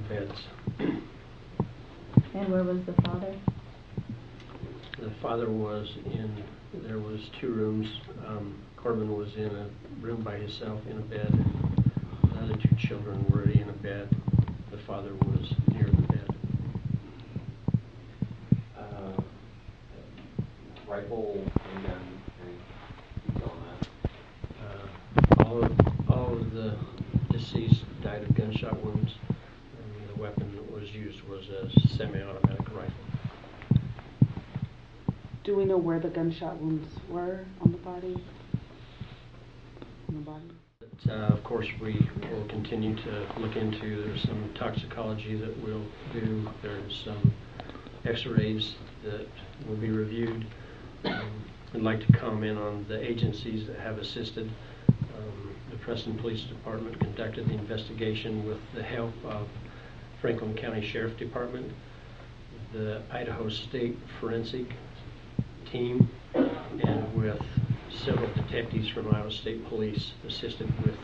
beds. And where was the father? The father was there was 2 rooms. Corbin was in a room by himself in a bed. The other 2 children were in a bed. The father was near the bed. Rifle, handgun, any detail on that? All of the deceased died of gunshot wounds. And the weapon that was used was a semi-automatic rifle. Do we know where the gunshot wounds were on the body? But, of course, we will continue to look into. There's some toxicology that we'll do. There's some X-rays that will be reviewed. I'd like to comment on the agencies that have assisted. The Preston Police Department conducted the investigation with the help of Franklin County Sheriff Department, the Idaho State Forensic Team, and with several detectives from Iowa State Police assisted with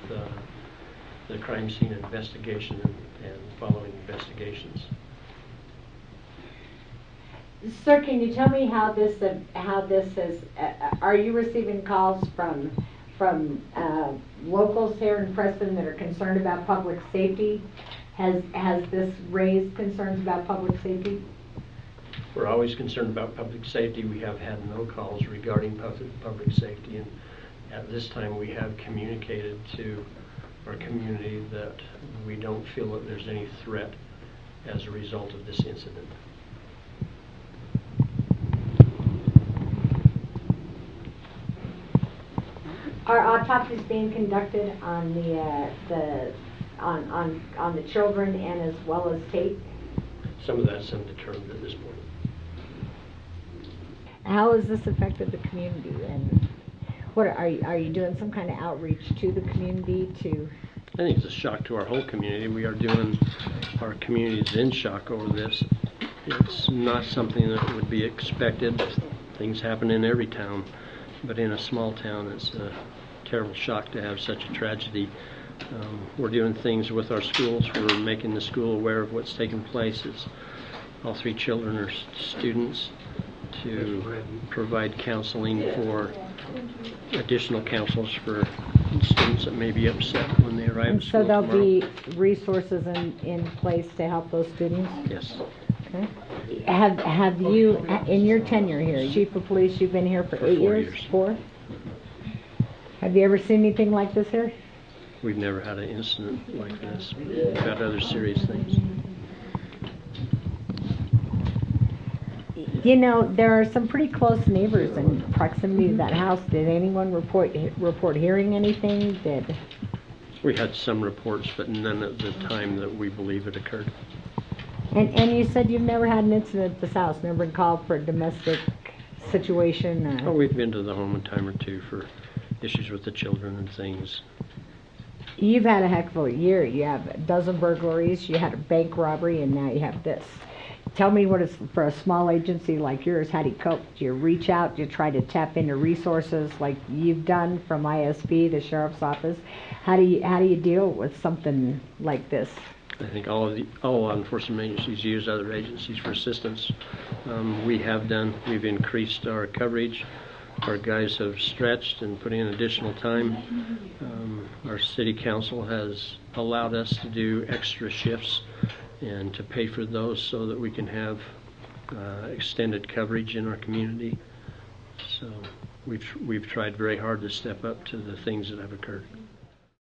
the crime scene investigation and following investigations. Sir, can you tell me how this is? Are you receiving calls from locals here in Preston that are concerned about public safety? Has this raised concerns about public safety? We're always concerned about public safety. We have had no calls regarding public safety, and at this time we have communicated to our community that we don't feel that there's any threat as a result of this incident. Are autopsies being conducted on the children and as well as Tate? Some of that's undetermined at this point. How has this affected the community, and what are you doing some kind of outreach to the community to? I think it's a shock to our whole community. Our community is in shock over this. It's not something that would be expected. Things happen in every town, but in a small town, it's a terrible shock to have such a tragedy. We're doing things with our schools. We're making the school aware of what's taking place. All 3 children are students, to provide counseling for additional counselors for students that may be upset when they arrive at school so there'll tomorrow. be resources in place to help those students? Yes. Okay. Have you, in your tenure here, Chief of Police, you've been here for 8 years? 4? Have you ever seen anything like this here? We've never had an incident like this. We've had other serious things. You know, there are some pretty close neighbors in proximity to that house. Did anyone report hearing anything? We had some reports, but none at the time that we believe it occurred. And you said you've never had an incident at this house, never been called for a domestic situation? Oh, we've been to the home a time or 2 for issues with the children and things. You've had a heck of a year. You have a dozen burglaries, you had a bank robbery, and now you have this. Tell me what it's for a small agency like yours. How do you cope? Do you reach out? Do you try to tap into resources like you've done from ISB, the sheriff's office? How do you deal with something like this? I think all law enforcement agencies use other agencies for assistance. We've increased our coverage. Our guys have stretched and put in additional time. Our city council has allowed us to do extra shifts and to pay for those so that we can have extended coverage in our community. So we've tried very hard to step up to the things that have occurred.